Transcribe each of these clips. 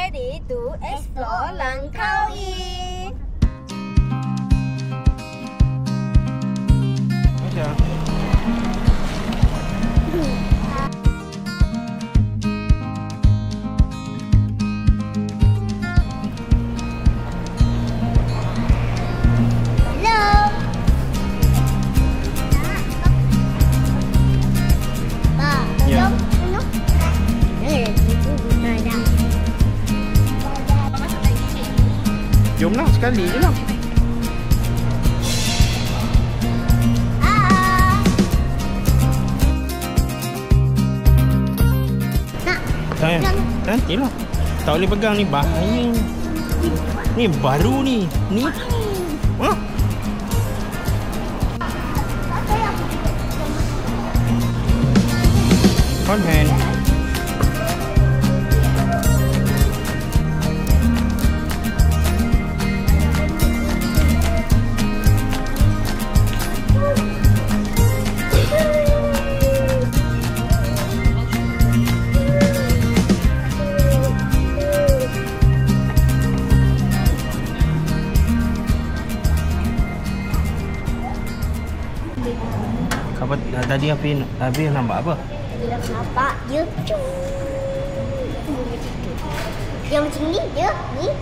ready to explore Langkawi. Macam. Jomlah sekali je lah. Sayang, nantilah. Tak boleh pegang ni, bahaya. Ni baru ni. Ni. Ha? On hand. Tadi Abi nampak apa? Nampak dia yang macam ni dia ni.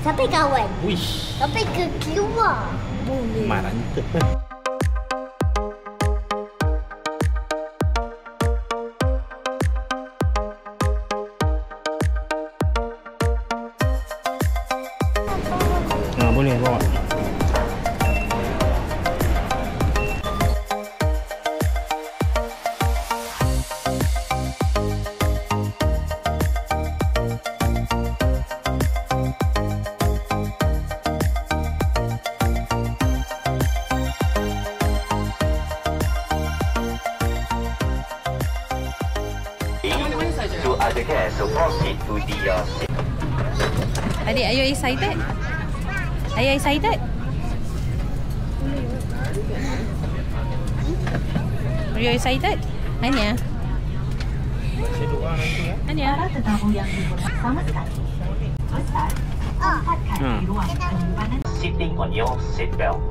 Sampai kawan. Wish. Sampai ke keluar. Boleh. Mantap. Boleh bawa. To other guests, so proceed to the Adik, are you excited? Are you excited? Are you excited? Anya? Anya? sitting on your seat belt.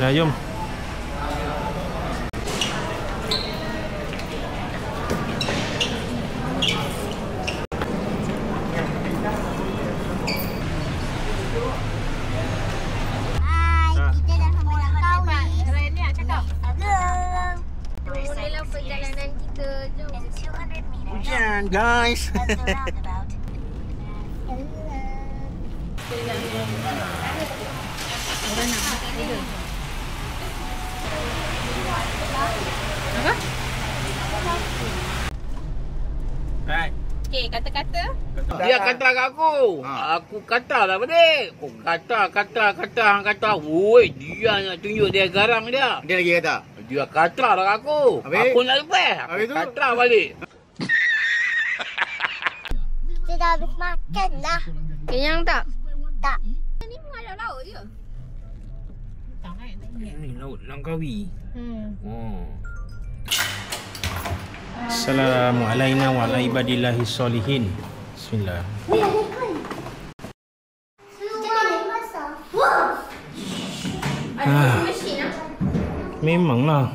Dah, jom. Hujan, guys. Apa? Right. Okey, kata-kata. Dia kata kat aku. Aku kata lah bedik. Kata. Woi, dia nak tunjuk dia garang dia. Dia lagi kata. Dia kata dah aku. Habis? Aku nak lepas. Habis Aku tu? kata balik. Kita dah habis makan dah. Kenyang tak? Tak. Ni pun ada lauk je. Ni laut Langkawi. Oh. Assalamualaikum warahmatullahi wabarakatuh. Bismillah. Memanglah.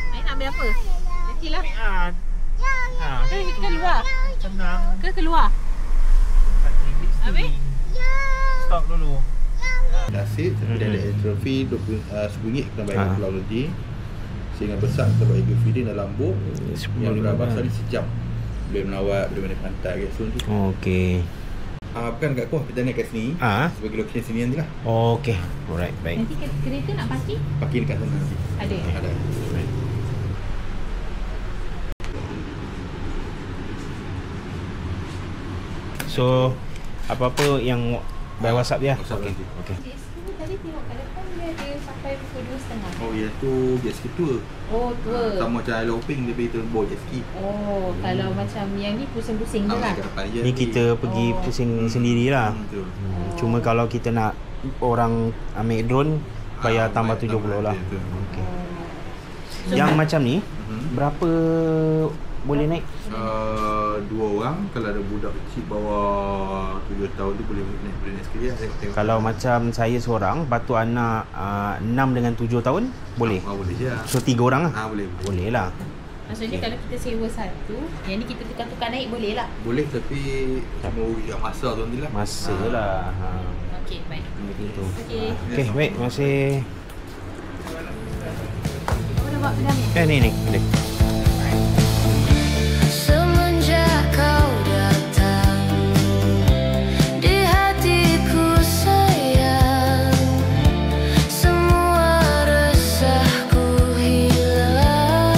Nak ambil apa? Nantilah. Ke keluar? Senang. Ke keluar? Habis? Stop dulu. Nasi, dia ada extra fee RM10 kena bayar pulau lagi. Sehingga besar kita bayar extra fee dia dalam buk. Yang berabasa ni sejam. Boleh melawat, boleh main pantai kat situ. Okey. Bukan kat kau, kita naik kat sini. Sebagai lokasi sini nanti lah. Okey. Alright, baik. Nanti kereta nak parking? Parking dekat sana nanti. Ada? Ada. So, apa-apa yang by WhatsApp dia? WhatsApp Okey. nanti. Okey. Tadi tengok kat depan dia ada sampai pukul 2.30. Oh, yang tu jet ski tour. Oh, tour. Sama macam Isle Hopping, dia pergi turun jet ski. Oh, kalau macam yang ni pusing-pusing je lah. Kat depan je. Ni kita pergi pusing sendirilah. Betul. Cuma kalau kita nak orang ambil drone bayar tambah 70 lah. Betul. Okey. Yang macam ni berapa boleh naik? 2 orang. Kalau ada budak kecil bawah 7 tahun tu boleh naik sekali lah. Saya tengok. Kalau macam saya seorang, batu anak 6 dengan 7 tahun boleh. Boleh je lah. So 3 orang lah. Boleh. Boleh lah. Maksudnya kalau kita sewa satu, yang ni kita tukar-tukar naik boleh lah. Boleh, tapi cuma ujian masa tu nanti lah. Masa lah. Okey, baik. Begitu. Okey. Okey, baik. Masih. Oh, dah buat pedang ni? Ni. Boleh. Semenjak kau datang di hatiku sayang, semua resahku hilang.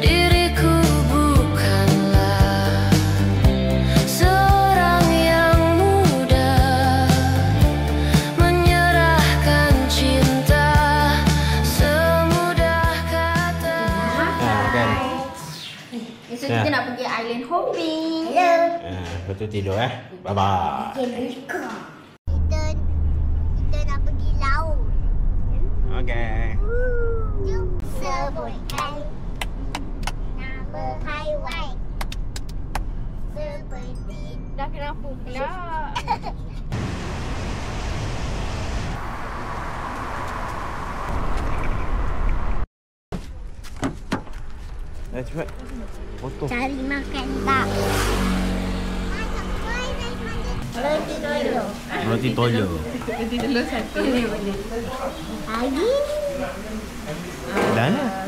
Diriku bukanlah seorang yang mudah menyerahkan cinta semudah kata. Kan. Esok kita nak pergi island hopping. Hello. Lepas tu tidur Bye bye. Kita nak pergi laut. Okay. Jom sebutkan nama haiwan seperti Dah kenapa pula? Cepat. Foto. cari makan tak. Roti toyo. Nanti telur satu. Lagi Dah lah.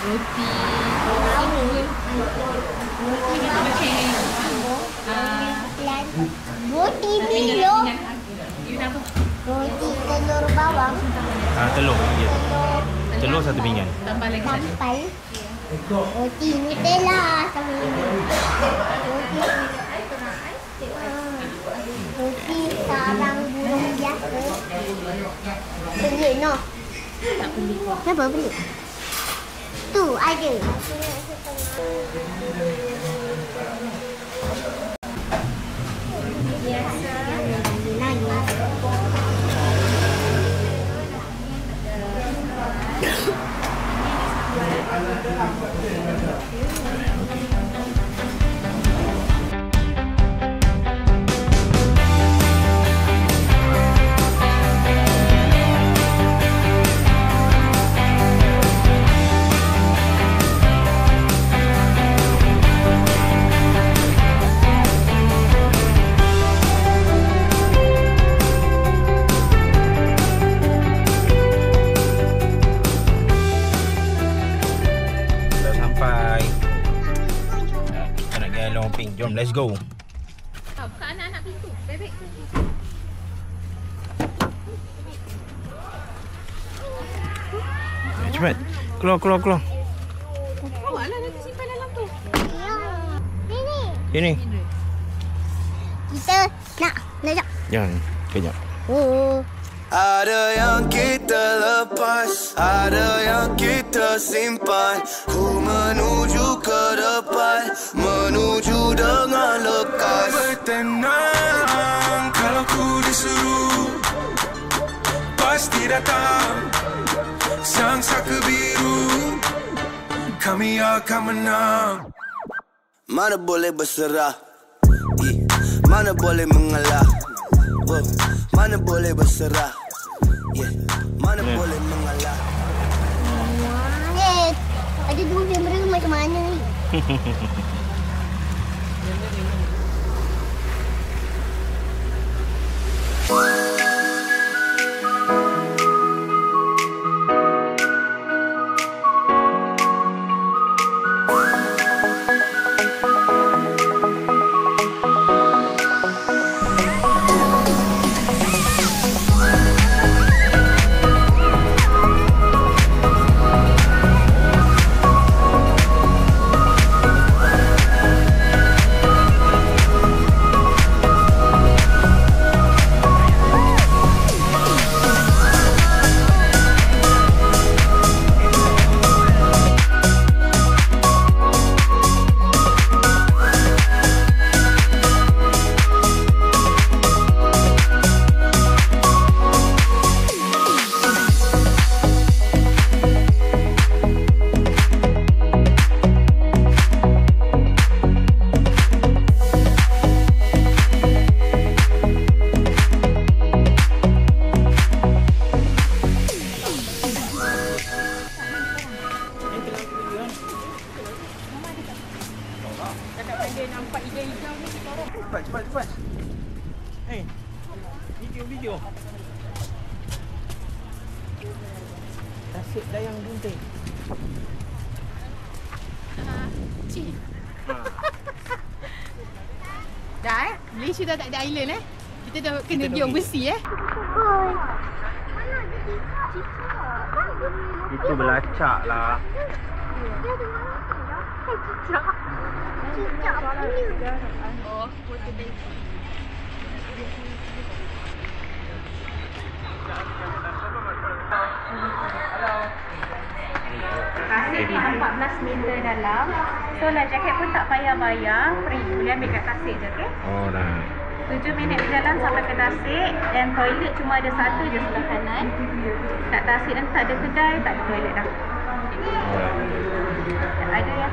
Roti. roti Milo, You nak apa? roti telur bawang, Telur. Ya. Telur satu pinggan. Tambah lagi satu. sampai roti Nutella sama ini. Roti sarang burung biasa. Beli no. Tak beli. Kenapa beli? Tu ada. Biasa. Nangis. Jom, let's go. Buka anak-anak pintu. Bebek tu. Cepat. Keluar. Bawa lah nanti simpan dalam tu. Ini. Ini. Kita nak jap. Jangan. Kejap. Oh. Ada yang kita lepas, ada yang kita simpan. Ku menuju ke depan, menuju dengan lekas. Bertenang kalau ku disuruh, pasti datang sang saka biru. Kami akan menang. Mana boleh berserah, mana boleh mengalah. Mana boleh berserah, mana boleh mengalah. Ada dua kamera macam mana ni? Cepat. Hey, video. Tasik dayang gunting. Cik. Dah Malaysia dah tak ada island Kita dah kena giok besi Itu belacak lah. Cicak ini. Oh, water bank. Tasik ni 14 meter dalam. So lah jaket pun tak payah bayar, free. Boleh ambil kat tasik je, okey? Oh dah. 7 minit berjalan sampai ke tasik. Dan toilet cuma ada satu je sebelah kanan. Kat tasik dan tak ada kedai, tak ada toilet dah. Ada yang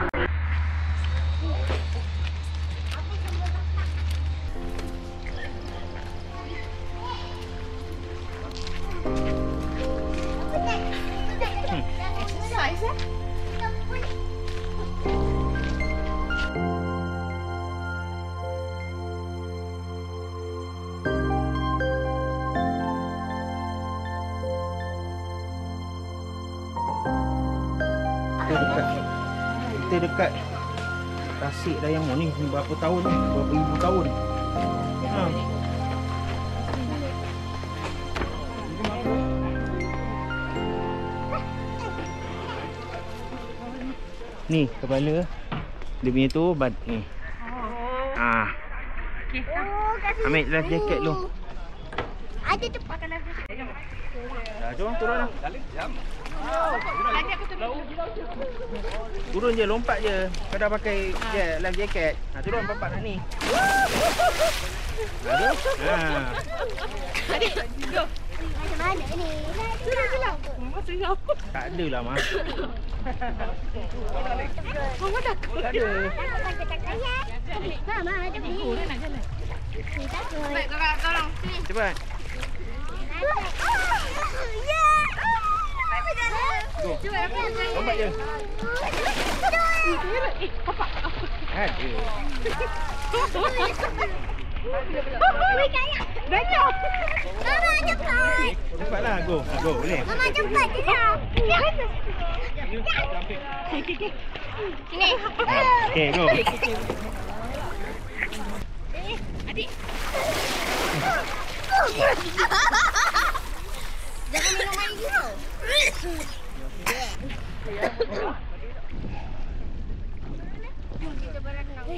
Kita dekat Tasik Dayang ni berapa tahun ni? Berapa ribu tahun. Ni kepala dia punya tu ni. okey. Ambil life jacket lu. Ada tu pakai life jacket. Dah, jom turun lah. Tadi aku tu Turun je, lompat je. Kau dah pakai life jacket. Turun bapak nak ni. Aduh. Adik, go. Macam mana ni? Tak ada lah mak. Mama dah. Tak ada. Mama ada ni. Nak jalan. Kita turun. Baik, kakak tolong. Sini. Cepat. Go. Lompat je. Papa. Ada. Banyak. Mama cepat. Cepatlah, go. Go, boleh. Mama cepat je. Sini. Okay, go. Adik. Jangan minum air dulu. Kita berenang.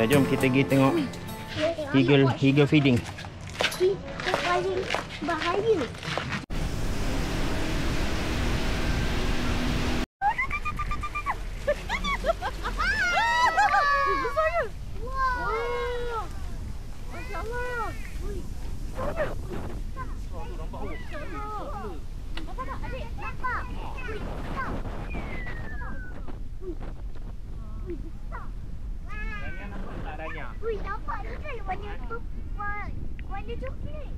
jom kita pergi tengok eagle feeding. Itu paling bahaya. Wih, nampak juga warna tu. Warna coklat.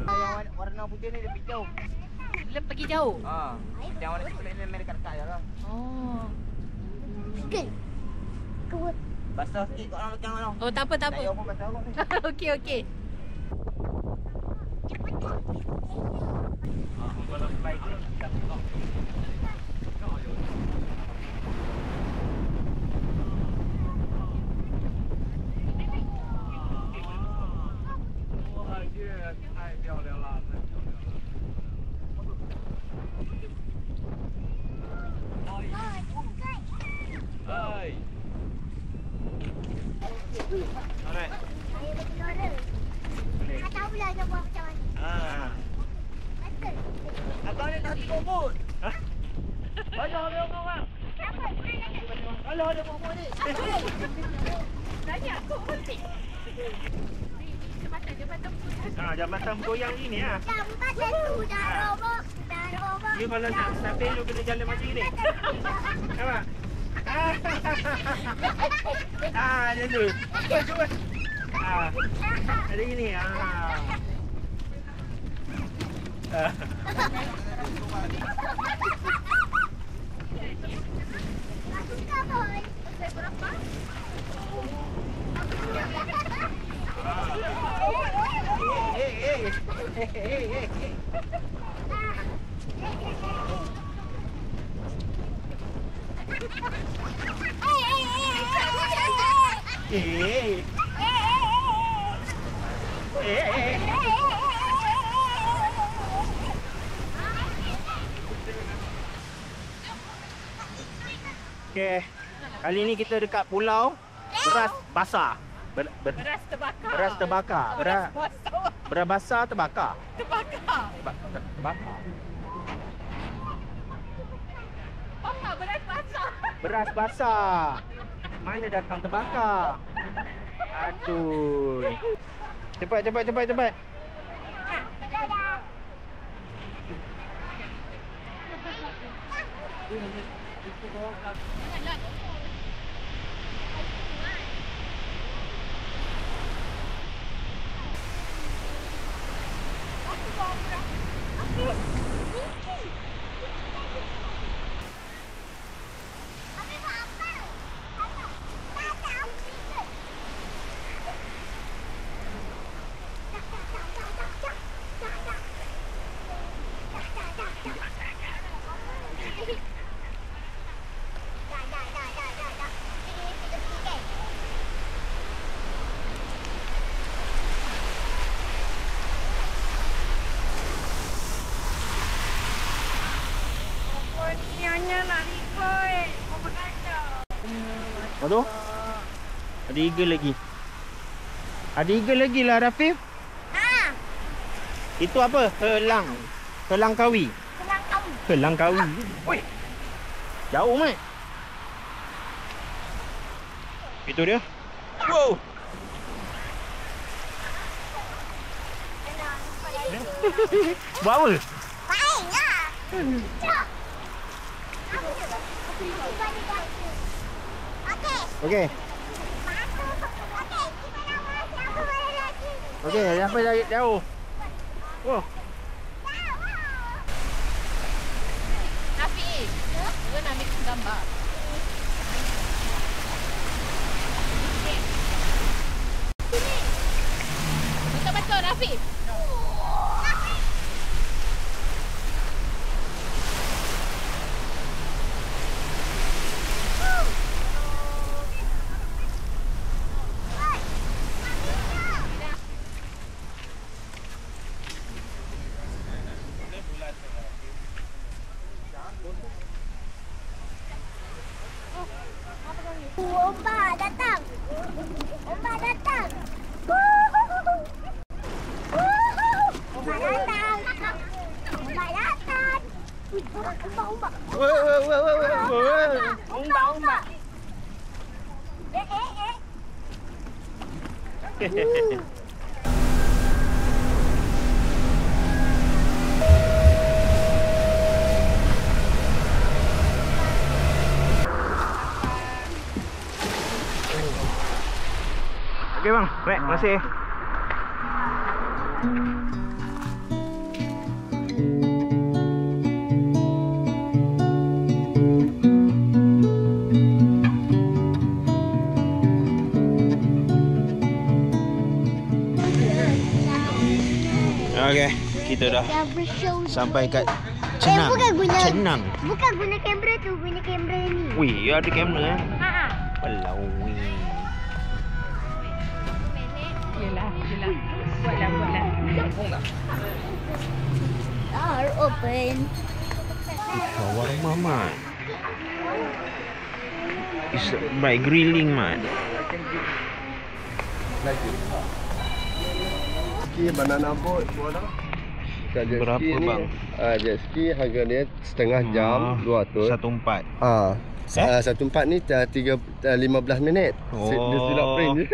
Yang warna putih ni dia pergi jauh. Dia pergi jauh. Yang warna coklat ni main dekat je lah. Oh. Eagle. Kuat. Basah sikit kat orang belakang orang. Oh, tak apa, tak apa. Saya pun basah kot ni. Okey, okey. Alright. Saya berkelora. Tak tahu lah nak buat macam mana. Betul. Abang ni tak hati komod. Banyak dia orang bang. Kalau ada komod ni. Tanya aku penting. Jambatan goyang ni lah. Jambatan tu dah roboh. Dah roboh. You kalau nak sampai you kena jalan macam ni. Nampak? Macam tu. Cuba. Ada gini. Aku suka boy. Saya berapa? Okay. Kali ni kita dekat pulau Beras Basah. Beras terbakar. Beras terbakar. Beras basah terbakar. Terbakar. Terbakar. Apa beras basah? Beras basah. Mana datang terbakar? Aduh. Cepat. Aduh. Ada eagle lagi. Ada eagle lagi lah Rafif. Itu apa? Helang kawi. Helang kawi. Oi. Jauh mat. Itu dia. Wow. Buat apa? Main lah. Okey. Okey, sampai dah jauh. Wow. Rafi, kita nak ambil gambar. Betul-betul Rafi. Ombak datang. Ombak datang. Ombak datang. Ombak datang. Ombak. Ombak. Okey bang, baik, terima kasih. Okey, kita dah sampai kat Cenang. Cenang. Bukan guna kamera tu, guna kamera ni. Wih, ada kamera eh? Ha. Walau wih. Yelah. Buatlah. Open. Shawarma mat. It's by grilling mat. Ski banana boat semua dah. Berapa bang? Jet ski harga dia setengah jam 200. 1.4. 1.4 ni 15 minit. Dia silap print je.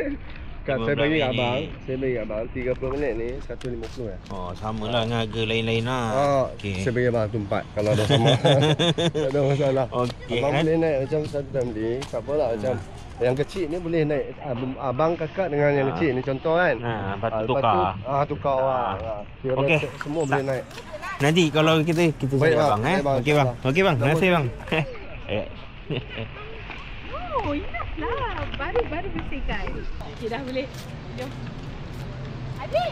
Kat saya bagi kat abang, 30 minit ni 150 lah. Oh, samalah dengan harga lain-lain lah. Okey. Saya bagi abang 1.4 kalau dah sama. Tak ada masalah. Okey. Abang boleh naik macam satu family, tak apalah macam yang kecil ni boleh naik. Abang kakak dengan yang kecil ni contoh kan. Lepas tu tukar. Tukar lah. Okey. Semua boleh naik. Nanti kalau kita baik, bang Okey bang. Okey bang. Terima kasih bang. Oh, ingatlah. Baru bersihkan. Okey, dah boleh. Jom. Adik.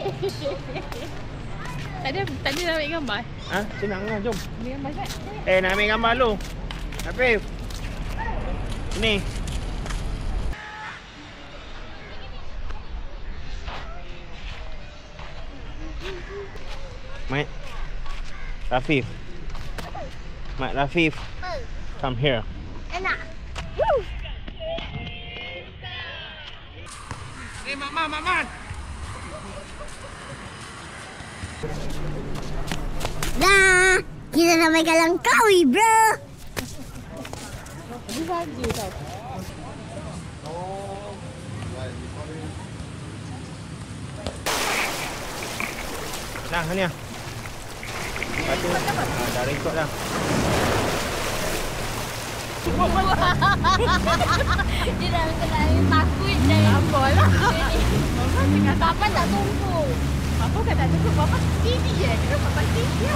Tadi nak ambil gambar? Senang lah, jom. Ambil gambar kan? Nak ambil gambar lu. Afif. Ni. Mat. Rafif. Mat Rafif. Come here. Enak. Mat. Dah. Kita sampai ke Langkawi, bro. Ini baju tau. Dah, ni. Lepas tu, dah rekod dah. Dia dah takut dah. Apa lah. Mama tengah Papa tak tunggu. Papa kan tak tunggu. Papa sini je. Kita Papa sini.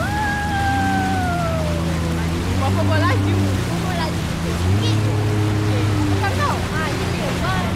Papa mau laju. Papa laju. Sikit. Bukan tau. Ini dia. Bye.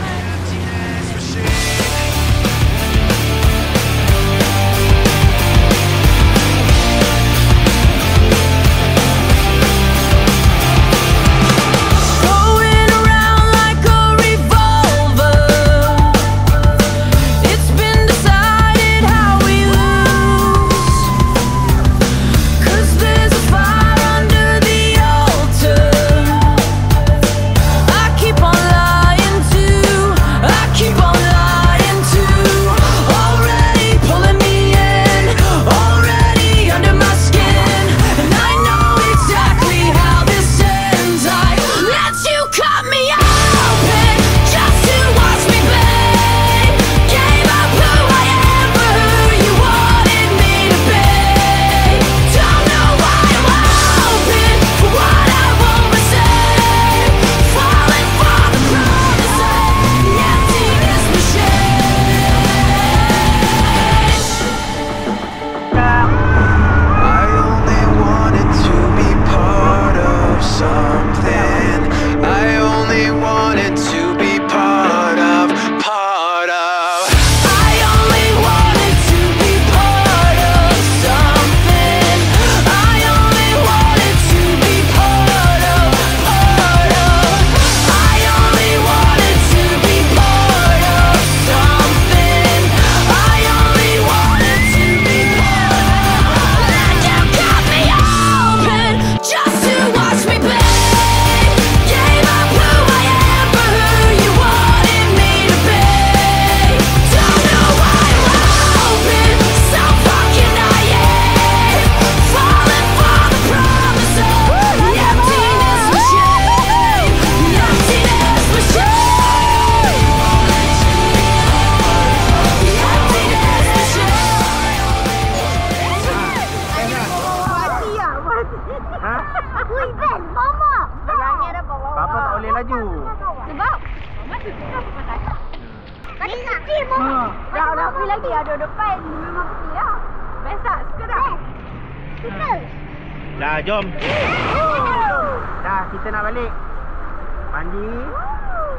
Ha? Ui, Ben, Mama. Orangnya dah bawa. Papa tak boleh laju. Sebab Mama suka Papa tak. Tadi suci, Mama. Dah pergi lagi ada depan. Memang pergi dah. Best tak? Suka tak? Suka. Dah, jom. Dah, kita nak balik. Mandi.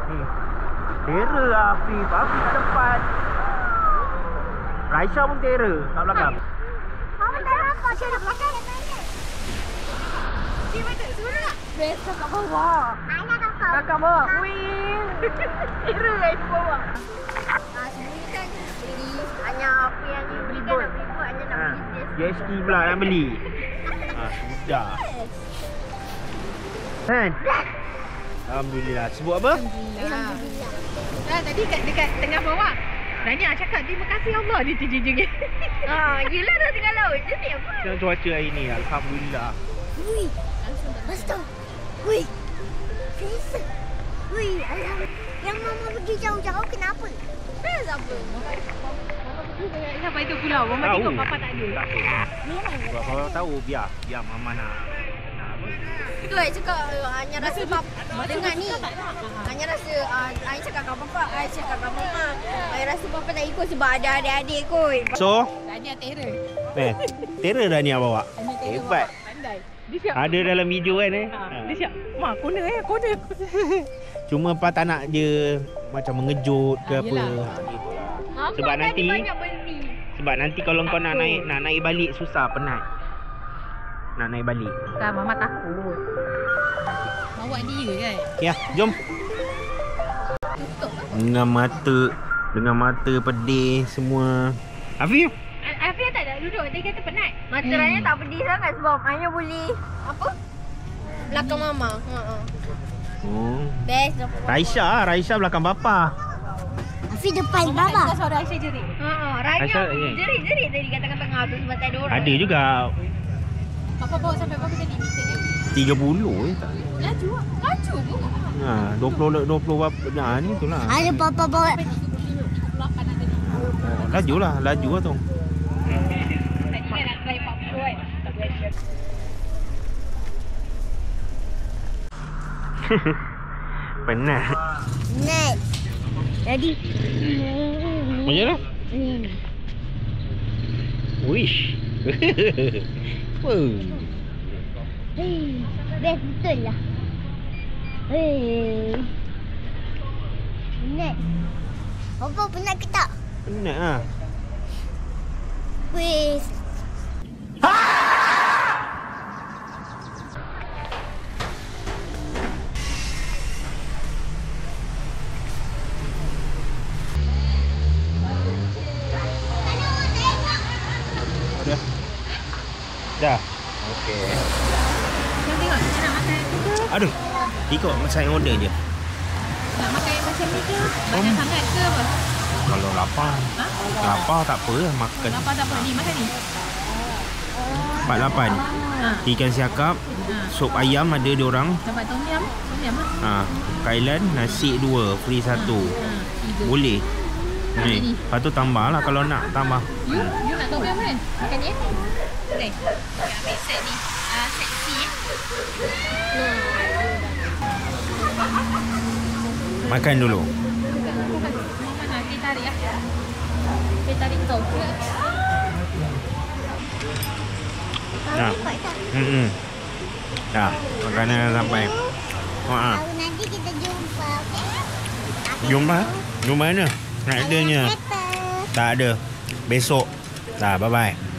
Ni. Terror Afif. Afif kat depan. Raisha pun terror kat belakang. Mama tak nampak dia kat belakang. Di mana? Suara tak? Best kat bawah. Anak kakak. Kakak bawah. Wih. Kira guys bawah. Sini kan beli hanya apa yang ni beli kan nak beli buat hanya nak beli test. JST pula nak beli. Sudah. Kan? Alhamdulillah. Sebut apa? Alhamdulillah. Tadi dekat tengah bawah. Nanya cakap terima kasih Allah dia terjejeng. Yelah dah tengah laut. Jadi apa? Tengok cuaca hari ni. Alhamdulillah. Ui. Lepas tu. Ui. Selesa. Ui, alhamdulillah. Yang Mama pergi jauh-jauh kenapa? Kenapa? Mama pergi sampai itu pulau. Mama Tahu. tengok Papa tak ada. Tak apa. Papa tahu biar Mama nak apa? Itu I cakap hanya rasa Papa dengar ni. Hanya rasa I cakap kat Papa, I cakap kat Mama. I rasa Papa tak ikut sebab ada adik-adik kot. So, Dania terror. terror Dania bawa. Hebat. Pandai. Dia siap. Ada dalam video kan Dia siap. Mak, corner corner. Cuma Pak tak nak dia macam mengejut ke apa. Yelah. Sebab nanti banyak beli. sebab nanti kalau kau nak naik balik susah, penat. Nak naik balik. Kan Mama takut. Bawa dia kan. Ya, jom. Dengan mata pedih semua. Afif, Afia tak nak duduk. Dia kata penat. Mata Raya tak pedih sangat sebab hanya boleh apa? Belakang Mama. Best. Raisha belakang bapa. Afi depan Baba. Suara Aisyah jerit. Raya Aisyah, ya. jerit tadi kat tengah-tengah tu sebab tak ada orang. Ada juga Papa bawa sampai berapa tadi meter dia? 30 tak. Laju pun. 20 berapa. Nah, ni itulah. Ada Papa bawa. Laju lah tu. Tadi kan nak try 40 kan. Tak berani. Penat. Net. Jadi. Macam mana? Wish. Best betul lah. Net. Papa penat ke tak? Penat lah. Wih. Dah. Okey. Jom tengok kita nak makan ke? Aduh. Ikut saya order je. Nak makan yang macam ni ke? Banyak sangat ke apa? Kalau lapar. Lapar tak apa lah makan. Lapar tak apa. Ni makan ni. 48. Ikan siakap, sup ayam ada diorang. Dapat tom yum. Tom yum lah. Kailan nasi 2, free 1. Boleh. Ni. Lepas tu tambah lah kalau nak tambah. You nak tom yum kan? Makan ni boleh. Ambil set ni. Set C Makan dulu. Mana? Dia tarik lah. Dia tarik kau ke? Dah. Dah. Makanan dah sampai. Nanti kita jumpa, okey? Jumpa? Jumpa mana? Nak adanya? Tak ada. Besok. Dah, bye-bye.